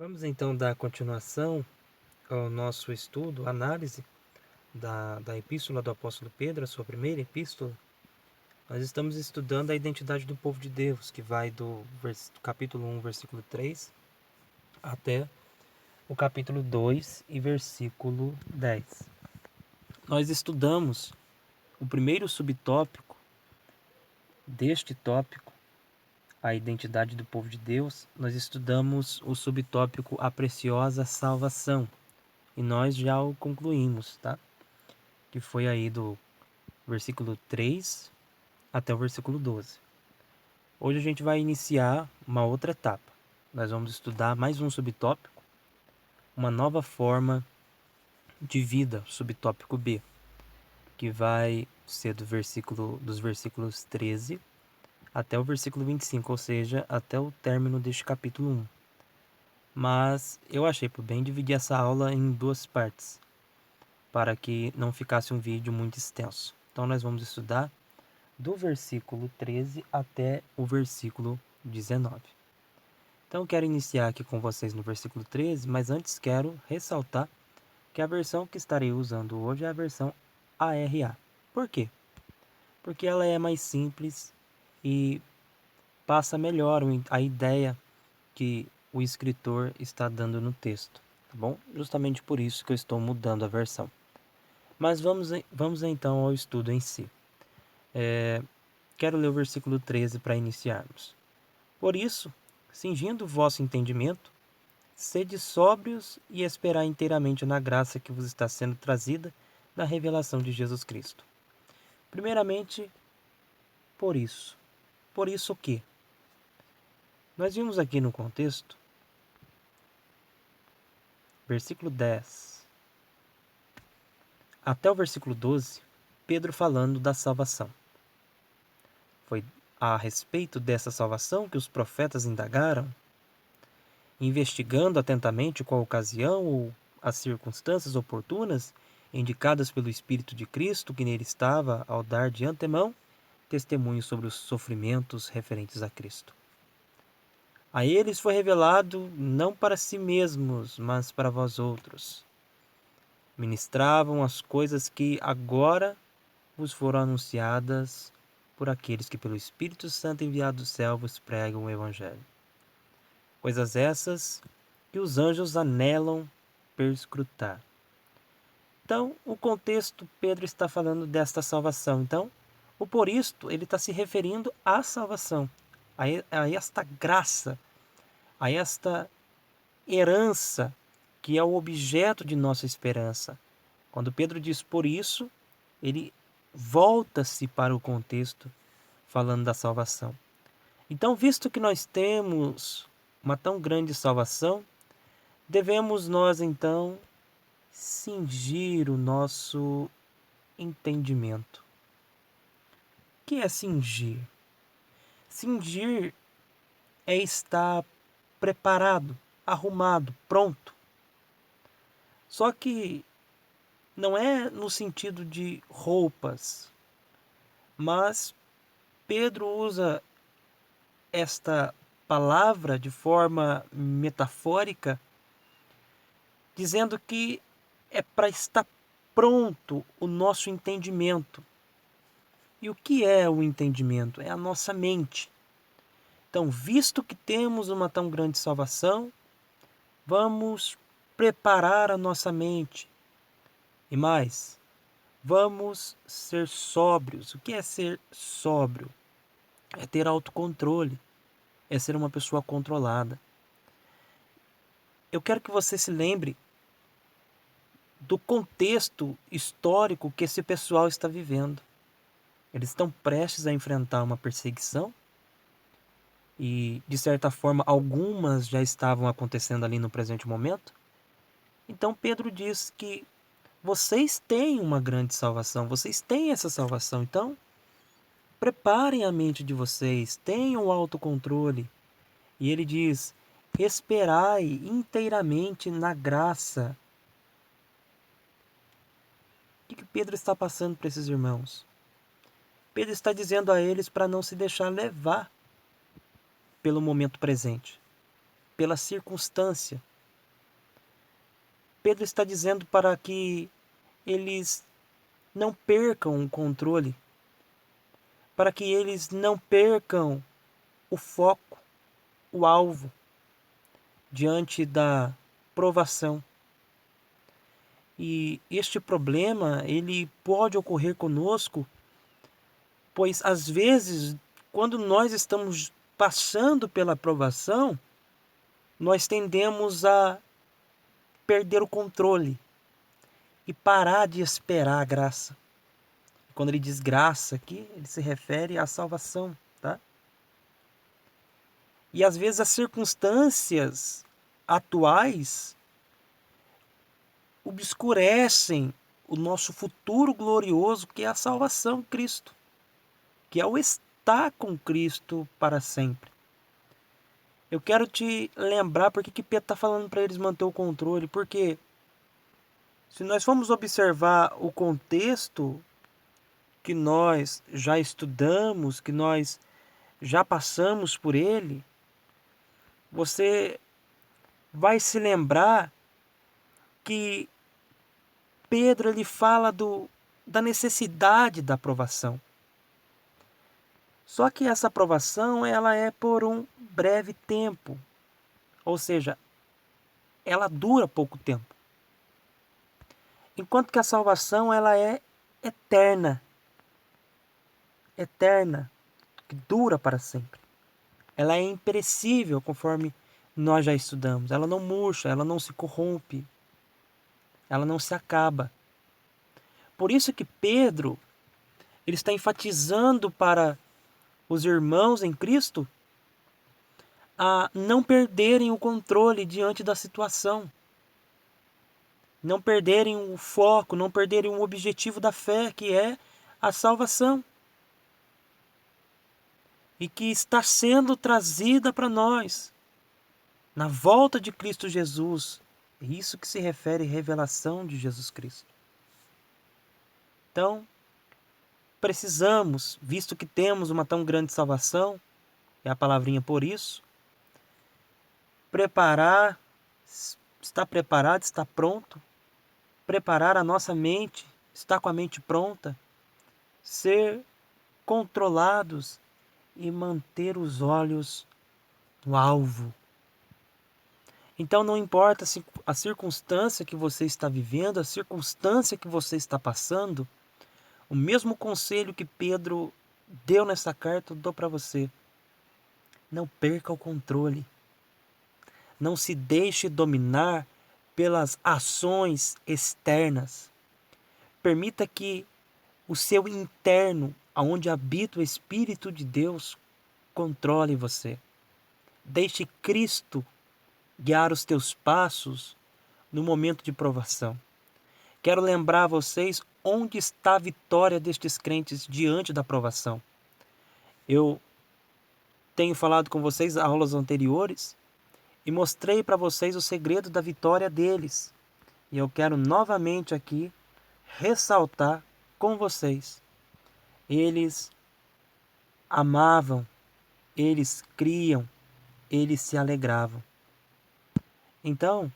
Vamos então dar continuação ao nosso estudo, análise da epístola do apóstolo Pedro, a sua primeira epístola. Nós estamos estudando a identidade do povo de Deus, que vai do capítulo 1, versículo 3, até o capítulo 2 e versículo 10. Nós estudamos o primeiro subtópico deste tópico, a identidade do povo de Deus. Nós estudamos o subtópico a preciosa salvação, e nós já o concluímos, tá? Que foi aí do versículo 3 até o versículo 12. Hoje a gente vai iniciar uma outra etapa. Nós vamos estudar mais um subtópico, uma nova forma de vida, subtópico B, que vai ser dos versículos 13 até o versículo 25, ou seja, até o término deste capítulo 1. Mas eu achei por bem dividir essa aula em duas partes, para que não ficasse um vídeo muito extenso. Então nós vamos estudar do versículo 13 até o versículo 19. Então eu quero iniciar aqui com vocês no versículo 13, mas antes quero ressaltar que a versão que estarei usando hoje é a versão ARA. Por quê? Porque ela é mais simples e passa melhor a ideia que o escritor está dando no texto, tá bom? Justamente por isso que eu estou mudando a versão. Mas vamos então ao estudo em si. Quero ler o versículo 13 para iniciarmos. Por isso, cingindo o vosso entendimento, sede sóbrios e esperai inteiramente na graça que vos está sendo trazida da revelação de Jesus Cristo. Primeiramente, por isso. Por isso o quê? Nós vimos aqui no contexto, versículo 10 até o versículo 12, Pedro falando da salvação. Foi a respeito dessa salvação que os profetas indagaram, investigando atentamente qual a ocasião ou as circunstâncias oportunas indicadas pelo Espírito de Cristo que nele estava ao dar de antemão testemunho sobre os sofrimentos referentes a Cristo. A eles foi revelado não para si mesmos, mas para vós outros. Ministravam as coisas que agora vos foram anunciadas por aqueles que pelo Espírito Santo enviado do céu vos pregam o Evangelho. Coisas essas que os anjos anelam perscrutar. Então, o contexto, Pedro está falando desta salvação. Então, o por isto, ele está se referindo à salvação, a esta graça, a esta herança que é o objeto de nossa esperança. Quando Pedro diz por isso, ele volta-se para o contexto falando da salvação. Então, visto que nós temos uma tão grande salvação, devemos nós então cingir o nosso entendimento. O que é cingir? Cingir é estar preparado, arrumado, pronto. Só que não é no sentido de roupas, mas Pedro usa esta palavra de forma metafórica, dizendo que é para estar pronto o nosso entendimento. E o que é o entendimento? É a nossa mente. Então, visto que temos uma tão grande salvação, vamos preparar a nossa mente. E mais, vamos ser sóbrios. O que é ser sóbrio? É ter autocontrole, é ser uma pessoa controlada. Eu quero que você se lembre do contexto histórico que esse pessoal está vivendo. Eles estão prestes a enfrentar uma perseguição e, de certa forma, algumas já estavam acontecendo ali no presente momento. Então Pedro diz que vocês têm uma grande salvação, vocês têm essa salvação. Então, preparem a mente de vocês, tenham autocontrole. E ele diz: esperai inteiramente na graça. O que Pedro está passando para esses irmãos? Pedro está dizendo a eles para não se deixar levar pelo momento presente, pela circunstância. Pedro está dizendo para que eles não percam o controle, para que eles não percam o foco, o alvo, diante da provação. E este problema, ele pode ocorrer conosco, pois às vezes, quando nós estamos passando pela provação, nós tendemos a perder o controle e parar de esperar a graça. Quando ele diz graça aqui, ele se refere à salvação, tá? E às vezes as circunstâncias atuais obscurecem o nosso futuro glorioso, que é a salvação em Cristo, que é o estar com Cristo para sempre. Eu quero te lembrar porque que Pedro está falando para eles manter o controle, porque se nós formos observar o contexto que nós já estudamos, que nós já passamos por ele, você vai se lembrar que Pedro ele fala da necessidade da aprovação. Só que essa aprovação ela é por um breve tempo, ou seja, ela dura pouco tempo. Enquanto que a salvação ela é eterna, que dura para sempre. Ela é imperecível, conforme nós já estudamos. Ela não murcha, ela não se corrompe, ela não se acaba. Por isso que Pedro ele está enfatizando para os irmãos em Cristo a não perderem o controle diante da situação, não perderem o foco, não perderem o objetivo da fé, que é a salvação, e que está sendo trazida para nós na volta de Cristo Jesus. É isso que se refere à revelação de Jesus Cristo. Então, precisamos, visto que temos uma tão grande salvação, é a palavrinha por isso, estar preparado, estar pronto, preparar a nossa mente, estar com a mente pronta, ser controlados e manter os olhos no alvo. Então não importa a circunstância que você está vivendo, a circunstância que você está passando, o mesmo conselho que Pedro deu nessa carta eu dou para você. Não perca o controle. Não se deixe dominar pelas ações externas. Permita que o seu interno, aonde habita o Espírito de Deus, controle você. Deixe Cristo guiar os teus passos no momento de provação. Quero lembrar a vocês onde está a vitória destes crentes diante da provação. Eu tenho falado com vocês em aulas anteriores e mostrei para vocês o segredo da vitória deles. E eu quero novamente aqui ressaltar com vocês. Eles amavam, eles criam, eles se alegravam. Então,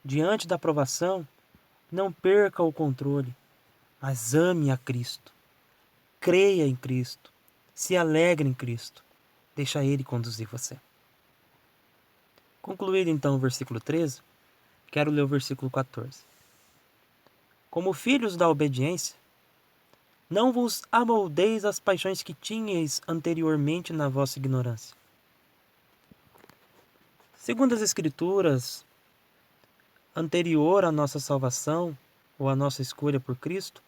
diante da provação, não perca o controle, mas ame a Cristo. Creia em Cristo. Se alegre em Cristo. Deixa Ele conduzir você. Concluído então o versículo 13, quero ler o versículo 14. Como filhos da obediência, não vos amoldeis às paixões que tinhais anteriormente na vossa ignorância. Segundo as Escrituras, anterior à nossa salvação, ou à nossa escolha por Cristo,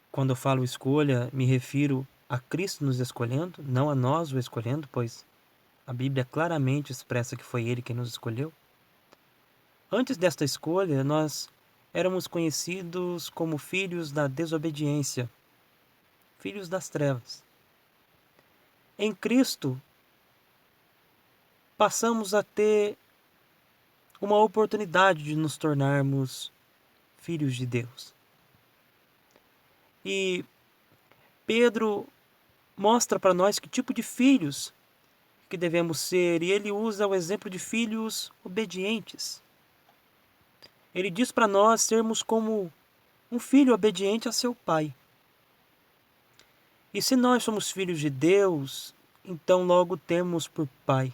quando eu falo escolha, me refiro a Cristo nos escolhendo, não a nós o escolhendo, pois a Bíblia claramente expressa que foi Ele quem nos escolheu. Antes desta escolha, nós éramos conhecidos como filhos da desobediência, filhos das trevas. Em Cristo, passamos a ter uma oportunidade de nos tornarmos filhos de Deus. E Pedro mostra para nós que tipo de filhos que devemos ser, e ele usa o exemplo de filhos obedientes. Ele diz para nós sermos como um filho obediente a seu pai. E se nós somos filhos de Deus, então logo temos por pai.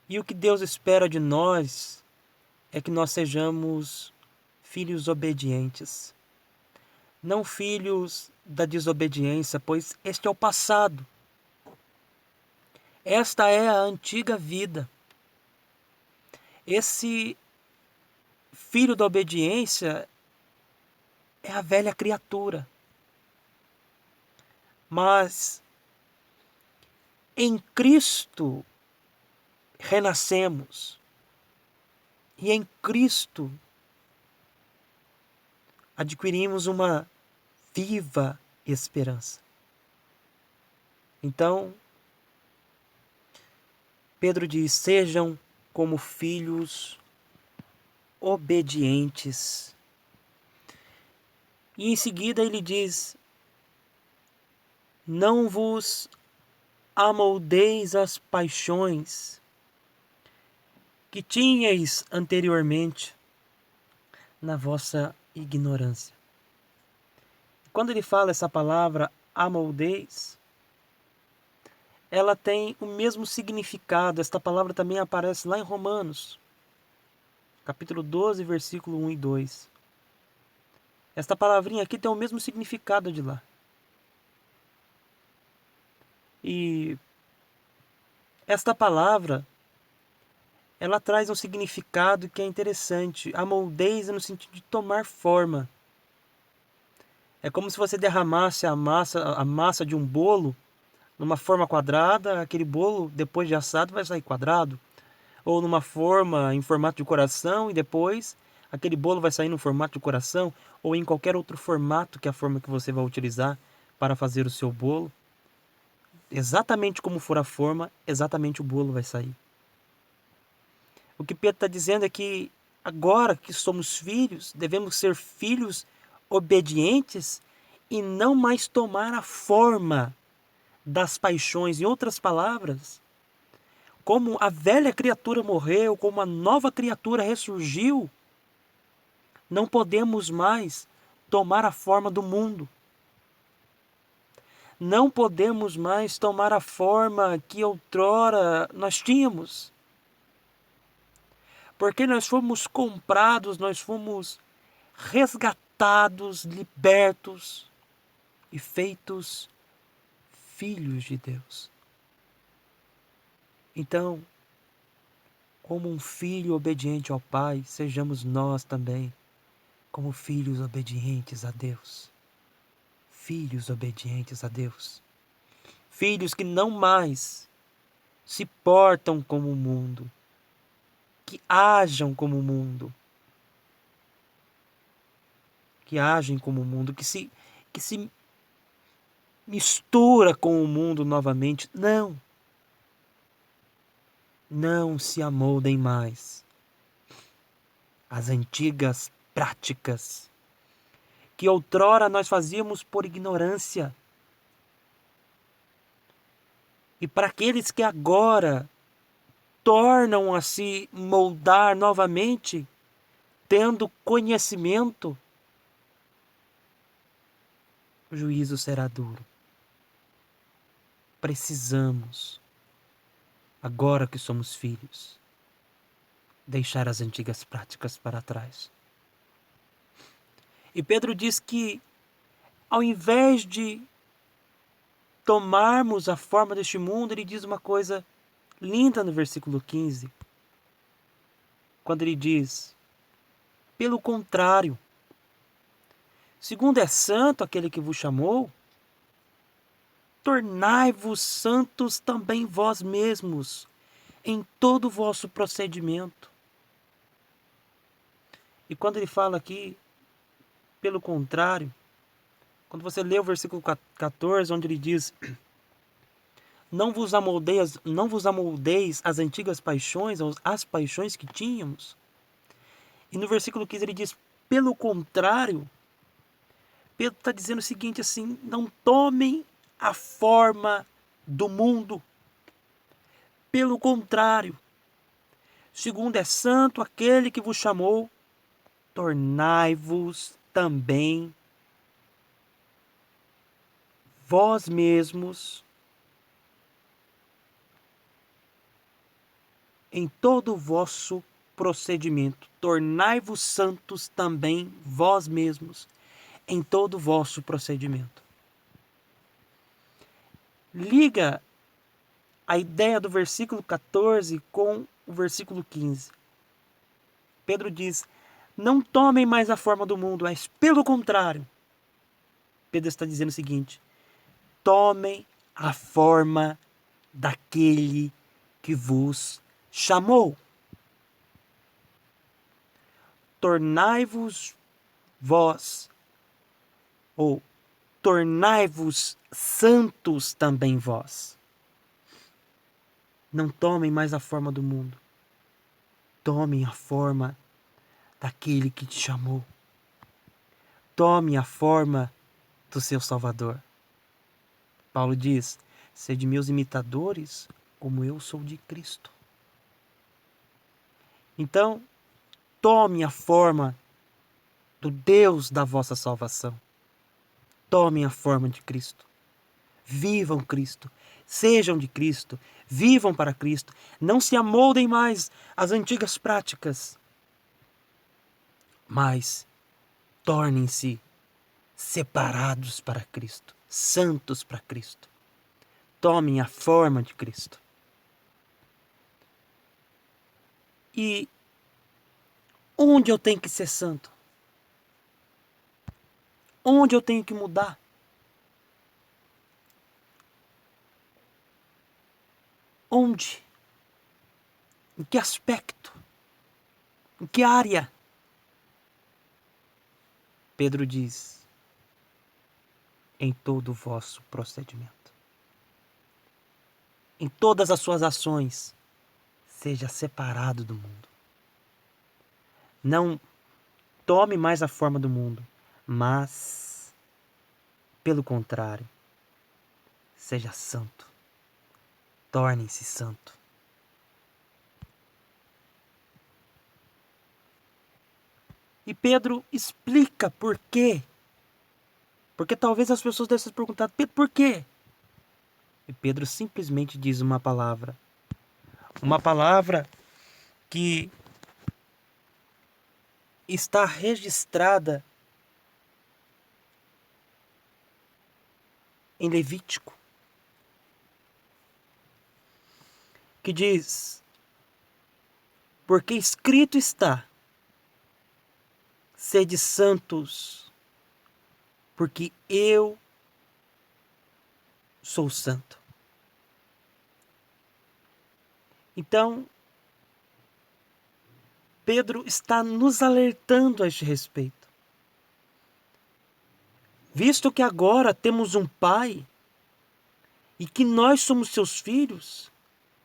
E o que Deus espera de nós é que nós sejamos filhos obedientes. Não filhos da desobediência, pois este é o passado. Esta é a antiga vida. Esse filho da obediência é a velha criatura. Mas em Cristo renascemos. E em Cristo adquirimos uma viva esperança. Então, Pedro diz: sejam como filhos obedientes. E em seguida ele diz: não vos amoldeis às paixões que tinhais anteriormente na vossa ignorância. Quando ele fala essa palavra amoldeis, ela tem o mesmo significado. Esta palavra também aparece lá em Romanos, capítulo 12, versículo 1 e 2. Esta palavrinha aqui tem o mesmo significado de lá. E esta palavra, ela traz um significado que é interessante. Amoldeis é no sentido de tomar forma. É como se você derramasse a massa de um bolo numa forma quadrada. Aquele bolo, depois de assado, vai sair quadrado. Ou numa forma em formato de coração, e depois aquele bolo vai sair no formato de coração, ou em qualquer outro formato que é a forma que você vai utilizar para fazer o seu bolo. Exatamente como for a forma, exatamente o bolo vai sair. O que Pedro está dizendo é que agora que somos filhos, devemos ser filhos obedientes e não mais tomar a forma das paixões. Em outras palavras, como a velha criatura morreu, como a nova criatura ressurgiu, não podemos mais tomar a forma do mundo. Não podemos mais tomar a forma que outrora nós tínhamos. Porque nós fomos comprados, nós fomos resgatados, libertos e feitos filhos de Deus. Então, como um filho obediente ao Pai, sejamos nós também como filhos obedientes a Deus. Filhos obedientes a Deus. Filhos que não mais se portam como o mundo, que ajam como o mundo, que agem como o mundo, que se mistura com o mundo novamente. Não. Não se amoldem mais às antigas práticas que outrora nós fazíamos por ignorância. E para aqueles que agora tornam a se moldar novamente, tendo conhecimento, o juízo será duro. Precisamos, agora que somos filhos, deixar as antigas práticas para trás. E Pedro diz que, ao invés de tomarmos a forma deste mundo, ele diz uma coisa linda no versículo 15, quando ele diz: pelo contrário, segundo é santo aquele que vos chamou, tornai-vos santos também vós mesmos, em todo o vosso procedimento. E quando ele fala aqui, pelo contrário, quando você lê o versículo 14, onde ele diz: não vos amoldeis às antigas paixões, às paixões que tínhamos. E no versículo 15 ele diz: pelo contrário, Pedro está dizendo o seguinte assim: não tomem a forma do mundo. Pelo contrário, segundo é santo aquele que vos chamou, tornai-vos também vós mesmos em todo o vosso procedimento. Tornai-vos santos também vós mesmos em todo o vosso procedimento. Liga a ideia do versículo 14 com o versículo 15. Pedro diz: não tomem mais a forma do mundo, mas pelo contrário. Pedro está dizendo o seguinte: tomem a forma daquele que vos chamou. Tornai-vos vós, ou tornai-vos santos também vós. Não tomem mais a forma do mundo. Tomem a forma daquele que te chamou. Tome a forma do seu Salvador. Paulo diz: sede meus imitadores, como eu sou de Cristo. Então, tome a forma do Deus da vossa salvação. Tomem a forma de Cristo. Vivam Cristo. Sejam de Cristo. Vivam para Cristo. Não se amoldem mais às antigas práticas, mas tornem-se separados para Cristo, santos para Cristo. Tomem a forma de Cristo. E onde eu tenho que ser santo? Onde eu tenho que mudar? Onde? Em que aspecto? Em que área? Pedro diz: em todo o vosso procedimento. Em todas as suas ações, seja separado do mundo. Não tome mais a forma do mundo, mas, pelo contrário, seja santo. Torne-se santo. E Pedro explica por quê. Porque talvez as pessoas devem se perguntar: Pedro, por quê? E Pedro simplesmente diz uma palavra. Uma palavra que está registrada em Levítico, que diz: porque escrito está, sede santos, porque eu sou santo. Então, Pedro está nos alertando a este respeito. Visto que agora temos um Pai e que nós somos seus filhos,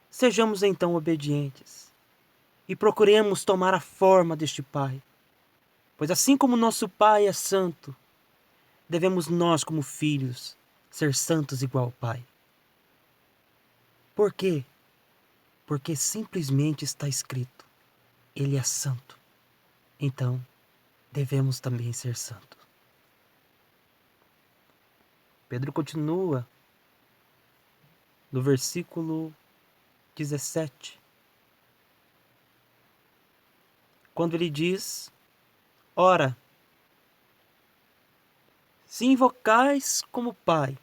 sejamos então obedientes e procuremos tomar a forma deste Pai. Pois assim como nosso Pai é santo, devemos nós, como filhos, ser santos igual ao Pai. Por quê? Porque simplesmente está escrito: Ele é santo. Então, devemos também ser santos. Pedro continua no versículo 17, quando ele diz: ora, se invocais como Pai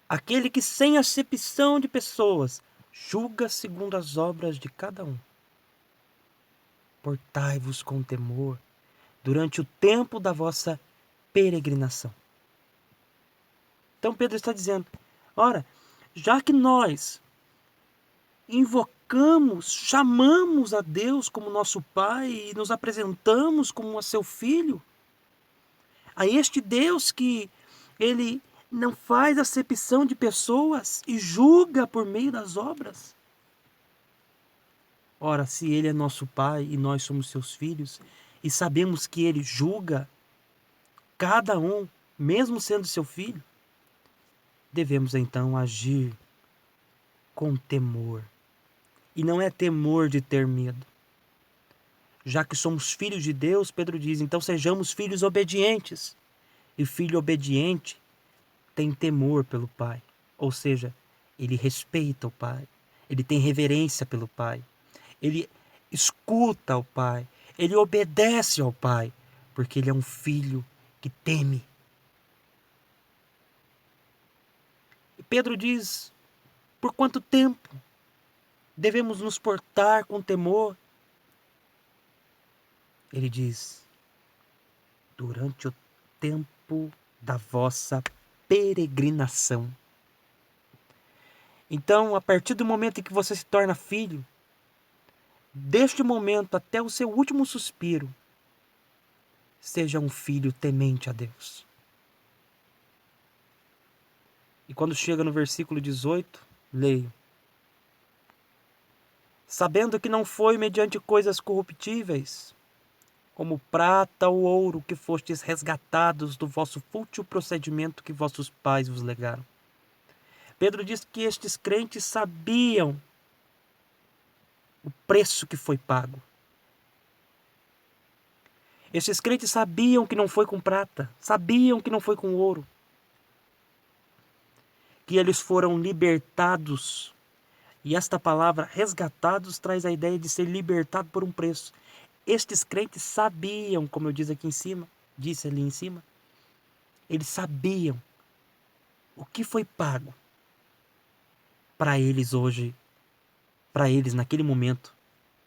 aquele que sem acepção de pessoas julga segundo as obras de cada um, portai-vos com temor durante o tempo da vossa peregrinação. Então Pedro está dizendo: ora, já que nós invocamos, chamamos a Deus como nosso Pai e nos apresentamos como seu Filho, a este Deus que Ele não faz acepção de pessoas e julga por meio das obras. Ora, se Ele é nosso Pai e nós somos seus filhos, e sabemos que Ele julga cada um, mesmo sendo seu filho, devemos então agir com temor, E não é temor de ter medo. Já que somos filhos de Deus, Pedro diz, então sejamos filhos obedientes. E filho obediente tem temor pelo pai. Ou seja, ele respeita o pai. Ele tem reverência pelo pai. Ele escuta o pai. Ele obedece ao pai. Porque ele é um filho que teme. E Pedro diz, por quanto tempo devemos nos portar com temor? Ele diz, durante o tempo da vossa peregrinação. Então, a partir do momento em que você se torna filho, deste momento até o seu último suspiro, seja um filho temente a Deus. E quando chega no versículo 18, leio. Sabendo que não foi mediante coisas corruptíveis, como prata ou ouro, que fostes resgatados do vosso fútil procedimento que vossos pais vos legaram. Pedro diz que estes crentes sabiam o preço que foi pago. Estes crentes sabiam que não foi com prata, sabiam que não foi com ouro, que eles foram libertados. E esta palavra resgatados traz a ideia de ser libertado por um preço. Estes crentes sabiam, como eu disse ali em cima, eles sabiam o que foi pago para eles hoje, para eles naquele momento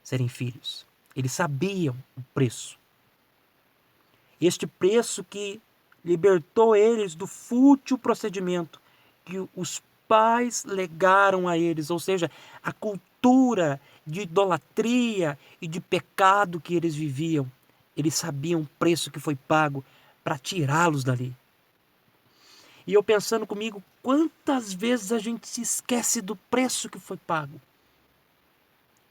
serem filhos. Eles sabiam o preço. Este preço que libertou eles do fútil procedimento que os pais legaram a eles, ou seja, a cultura de idolatria e de pecado que eles viviam. Eles sabiam o preço que foi pago para tirá-los dali. E eu pensando comigo, quantas vezes a gente se esquece do preço que foi pago?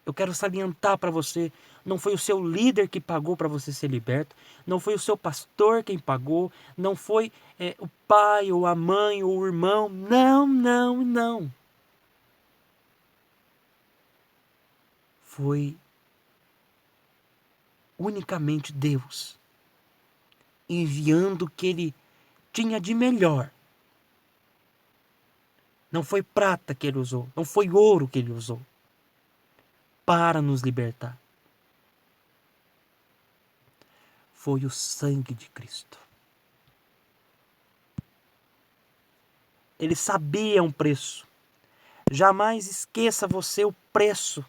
Eu quero salientar para você, não foi o seu líder que pagou para você ser liberto, não foi o seu pastor quem pagou, não foi o pai ou a mãe ou o irmão, não, não, não. Foi unicamente Deus, enviando o que Ele tinha de melhor. Não foi prata que Ele usou, não foi ouro que Ele usou, para nos libertar. Foi o sangue de Cristo. Ele sabia um preço. Jamais esqueça você o preço.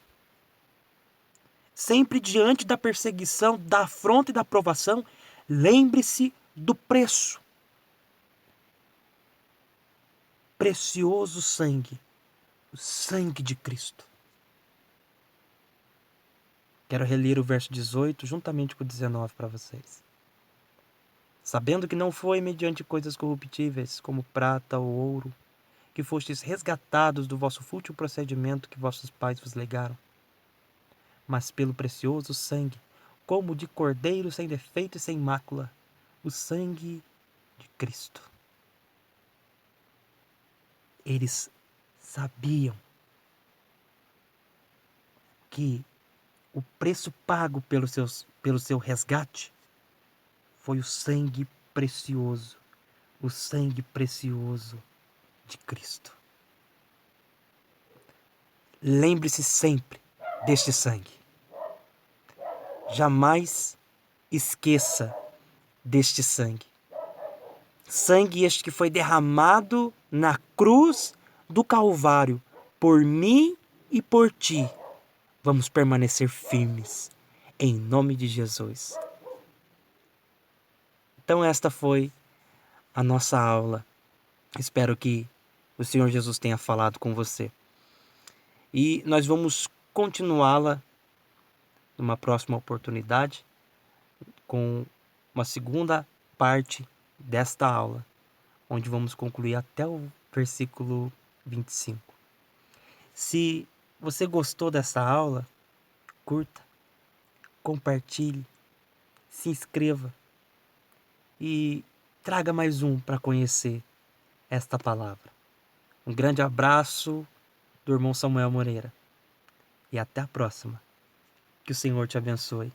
Sempre diante da perseguição, da afronta e da provação, lembre-se do preço. Precioso sangue, o sangue de Cristo. Quero reler o verso 18 juntamente com o 19 para vocês. Sabendo que não foi mediante coisas corruptíveis, como prata ou ouro, que fostes resgatados do vosso fútil procedimento que vossos pais vos legaram, mas pelo precioso sangue, como de cordeiro sem defeito e sem mácula, o sangue de Cristo. Eles sabiam que o preço pago pelo seu resgate foi o sangue precioso de Cristo. Lembre-se sempre deste sangue. Jamais esqueça deste sangue. Sangue este que foi derramado na cruz do Calvário por mim e por ti. Vamos permanecer firmes em nome de Jesus. Então esta foi a nossa aula. Espero que o Senhor Jesus tenha falado com você. E nós vamos continuá-la numa próxima oportunidade com uma segunda parte desta aula, onde vamos concluir até o versículo 25. Se você gostou dessa aula, curta, compartilhe, se inscreva e traga mais um para conhecer esta palavra. Um grande abraço do irmão Samuel Moreira. e até a próxima. Que o Senhor te abençoe.